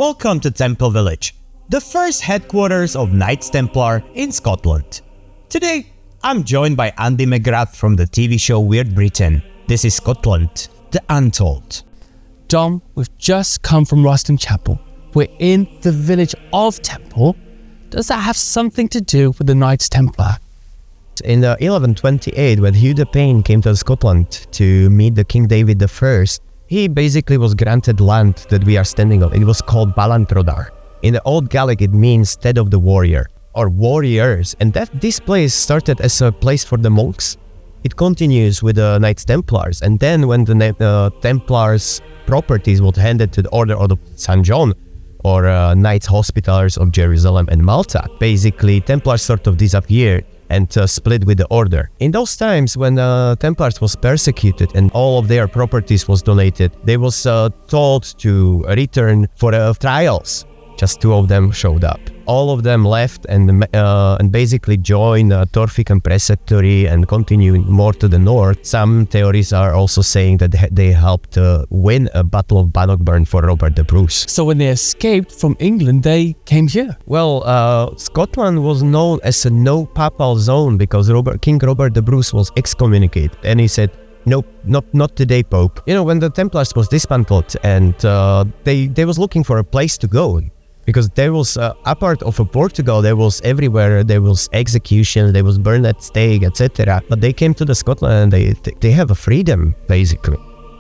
Welcome to Temple Village, the first headquarters of Knights Templar in Scotland. Today, I'm joined by Andy McGrath from the TV show Weird Britain. This is Scotland, the Untold. Dom, we've just come from Ruston Chapel. We're in the village of Temple. Does that have something to do with the Knights Templar? In 1128, when Hugh the Pain came to Scotland to meet the King David I, he basically was granted land that we are standing on. It was called Balantrodar. In the Old Gaelic, it means stead of the warrior or warriors. And this place started as a place for the monks. It continues with the Knights Templars. And then when the Templars' properties were handed to the Order of St. John, or Knights Hospitallers of Jerusalem and Malta, basically Templars sort of disappeared and split with the order. In those times when Templars was persecuted and all of their properties was donated, they was told to return for trials. Just 2 of them showed up. All of them left and basically joined Torfik and Preceptory and continuing more to the north. Some theories are also saying that they helped win a Battle of Bannockburn for Robert the Bruce. So when they escaped from England, they came here? Well, Scotland was known as a no-papal zone because King Robert the Bruce was excommunicated, and he said, "Nope, not today, Pope." You know, when the Templars was dismantled and they was looking for a place to go. Because there was, apart of Portugal, there was everywhere, there was execution, there was burned at stake, etc. But they came to the Scotland and they have a freedom, basically.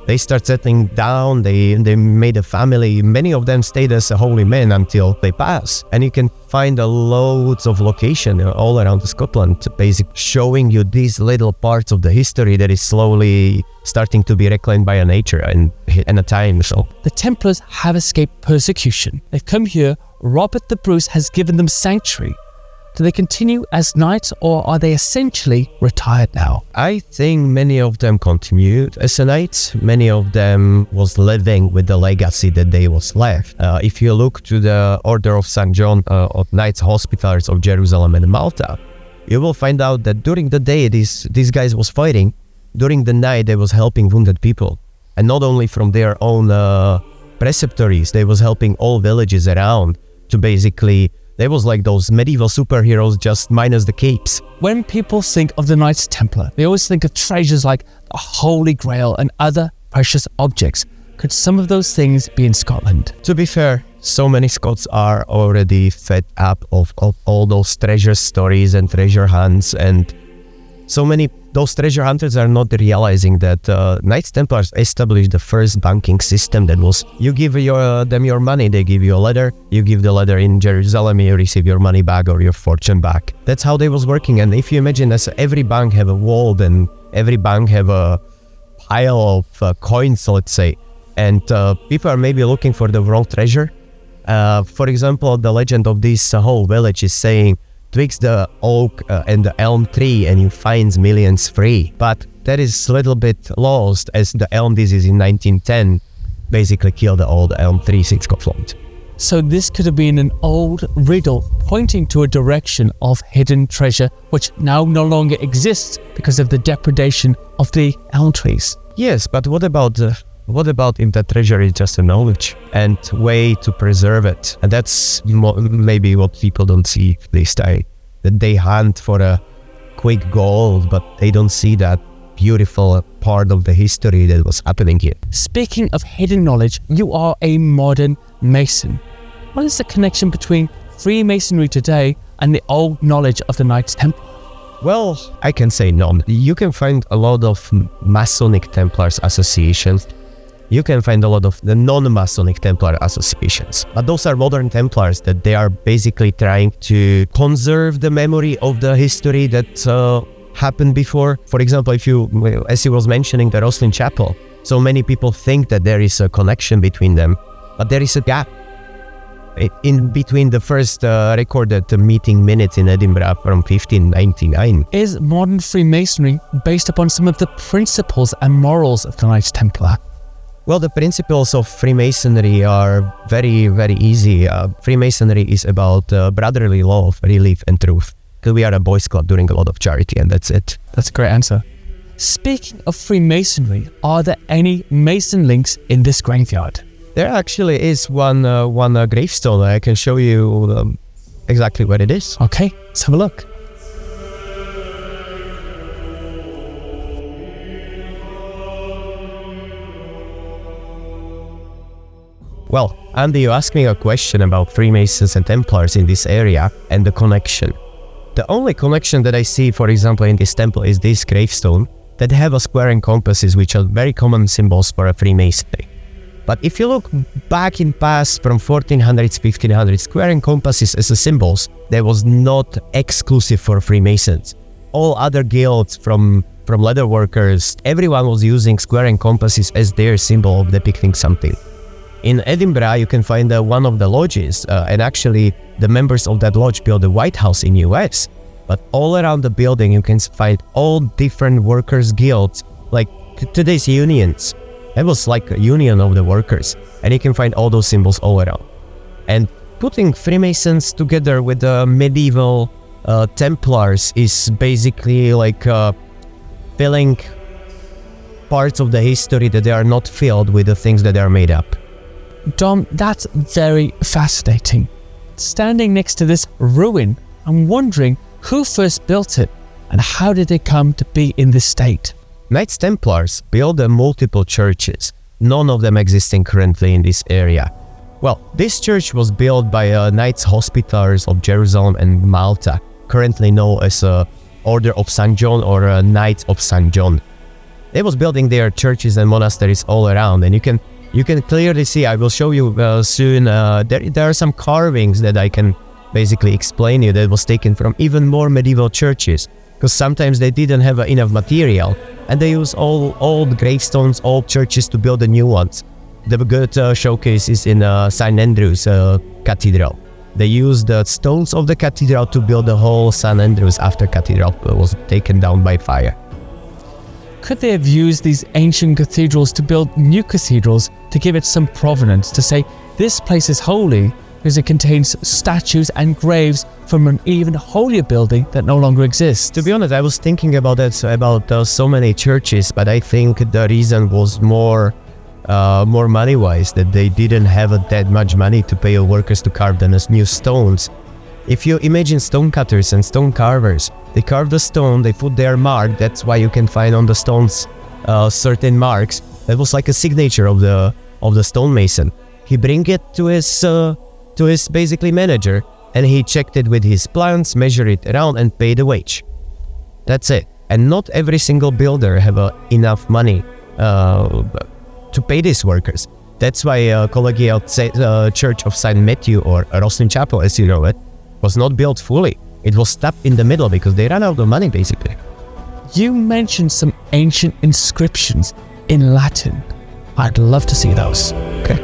They start settling down, they made a family. Many of them stayed as a holy men until they pass. And you can find loads of location all around Scotland, basically showing you these little parts of the history that is slowly starting to be reclaimed by nature and a time. So the Templars have escaped persecution. They've come here. Robert the Bruce has given them sanctuary. Do they continue as knights, or are they essentially retired now? I think many of them continued as a knights. Many of them was living with the legacy that they was left. If you look to the Order of St. John of Knights Hospitallers of Jerusalem and Malta, you will find out that during the day these guys was fighting. During the night they was helping wounded people. And not only from their own preceptories, they was helping all villages around to basically... They was like those medieval superheroes, just minus the capes. When people think of the Knights Templar, they always think of treasures like the Holy Grail and other precious objects. Could some of those things be in Scotland? To be fair, so many Scots are already fed up of all those treasure stories and treasure hunts, and so many those treasure hunters are not realizing that Knights Templars established the first banking system that was, you give them your money, they give you a letter, you give the letter in Jerusalem, you receive your money back or your fortune back. That's how they was working. And if you imagine, as every bank have a vault and every bank have a pile of coins, let's say, and people are maybe looking for the wrong treasure. For example, the legend of this whole village is saying, twixt the oak and the elm tree and you find millions free. But that is a little bit lost, as the elm disease in 1910 basically killed the old elm trees in Scotland. So this could have been an old riddle pointing to a direction of hidden treasure which now no longer exists because of the depredation of the elm trees. Yes, but what about if the treasure is just a knowledge and way to preserve it? And that's maybe what people don't see this day. That they hunt for a quick gold, but they don't see that beautiful part of the history that was happening here. Speaking of hidden knowledge, you are a modern Mason. What is the connection between Freemasonry today and the old knowledge of the Knights Templar? Well, I can say none. You can find a lot of Masonic Templars associations. You can find a lot of the non-Masonic Templar associations. But those are modern Templars that they are basically trying to conserve the memory of the history that happened before. For example, as you was mentioning, the Ruston Chapel. So many people think that there is a connection between them, but there is a gap in between the first recorded meeting minutes in Edinburgh from 1599. Is modern Freemasonry based upon some of the principles and morals of the Knights Templar? Well, the principles of Freemasonry are very, very easy. Freemasonry is about brotherly love, relief, and truth. Because we are a boys' club doing a lot of charity, and that's it. That's a great answer. Speaking of Freemasonry, are there any Mason links in this graveyard? There actually is one gravestone. I can show you exactly what it is. Okay, let's have a look. Well, Andy, you asked me a question about Freemasons and Templars in this area and the connection. The only connection that I see, for example, in this temple is this gravestone that have a square and compasses, which are very common symbols for a Freemasonry. But if you look back in past from 1400s, 1500s, square and compasses as a symbols, that was not exclusive for Freemasons. All other guilds from leatherworkers, everyone was using square and compasses as their symbol of depicting something. In Edinburgh, you can find one of the lodges, and actually the members of that lodge built the White House in US. But all around the building, you can find all different workers' guilds, like today's unions. It was like a union of the workers, and you can find all those symbols all around. And putting Freemasons together with the medieval Templars is basically like filling parts of the history that they are not filled with the things that are made up. Dom, that's very fascinating. Standing next to this ruin, I'm wondering who first built it and how did it come to be in this state? Knights Templars built multiple churches, none of them existing currently in this area. Well, this church was built by Knights Hospitallers of Jerusalem and Malta, currently known as Order of St. John or Knights of St. John. They was building their churches and monasteries all around, and you can clearly see, I will show you soon, there are some carvings that I can basically explain you that was taken from even more medieval churches, because sometimes they didn't have enough material and they use all old gravestones, old churches to build the new ones. The good showcase is in St. Andrew's Cathedral. They used the stones of the cathedral to build the whole St. Andrew's after cathedral was taken down by fire. Could they have used these ancient cathedrals to build new cathedrals to give it some provenance, to say this place is holy because it contains statues and graves from an even holier building that no longer exists? To be honest, I was thinking about that, about so many churches, but I think the reason was more money-wise, that they didn't have that much money to pay workers to carve them as new stones. If you imagine stone cutters and stone carvers, they carve the stone, they put their mark, that's why you can find on the stones certain marks. That was like a signature of the stonemason. He bring it to his basically manager, and he checked it with his plans, measured it around and paid a wage. That's it. And not every single builder have enough money to pay these workers. That's why Collegial Church of St. Matthew, or Roslin Chapel as you know it, was not built fully. It was stuck in the middle because they ran out of money basically. You mentioned some ancient inscriptions in Latin. I'd love to see those. Okay.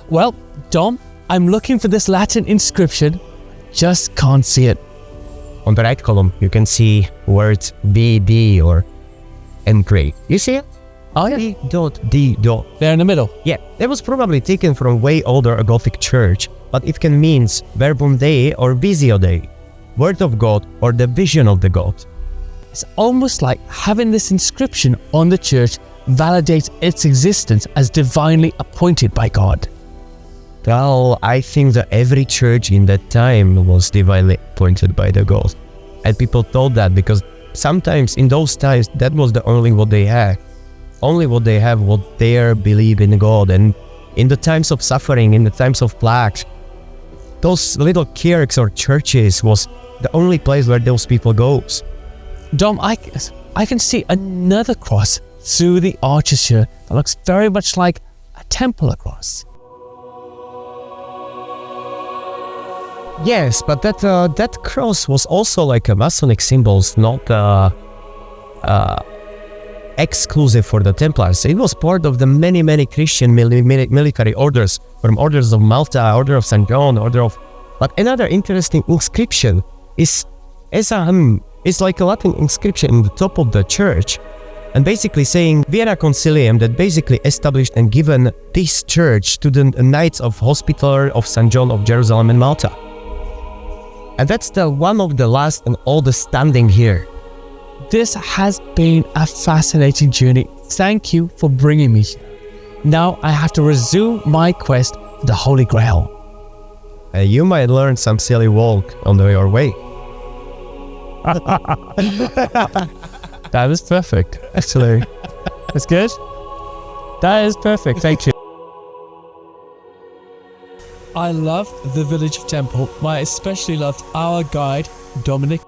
Well, Dom, I'm looking for this Latin inscription. Just can't see it. On the right column, you can see words BD or engraved. You see it? Oh, yeah. B.D. There in the middle. Yeah, that was probably taken from way older Gothic church, but it can mean verbum Dei or visio Dei, word of God or the vision of the God. It's almost like having this inscription on the church validates its existence as divinely appointed by God. Well, I think that every church in that time was divinely appointed by the God. And people thought that because sometimes in those times, that was the only what they had. Only what they have, what they believe in God. And in the times of suffering, in the times of plague, those little kirks or churches was the only place where those people goes. Dom, I can see another cross through the arches here that looks very much like a Templar cross. Yes, but that cross was also like a Masonic symbols, not exclusive for the Templars. It was part of the many Christian military orders, from Orders of Malta, Order of St. John, Order of... But another interesting inscription is like a Latin inscription in the top of the church, and basically saying Vienna Concilium, that basically established and given this church to the Knights of Hospitaller of St. John of Jerusalem and Malta. And that's the one of the last and oldest standing here. This has been a fascinating journey. Thank you for bringing me here. Now I have to resume my quest for the Holy Grail. You might learn some silly walk on your way. That is perfect, actually. That's good. That is perfect, thank you. I loved the Village of Temple, but I especially loved our guide, Dominik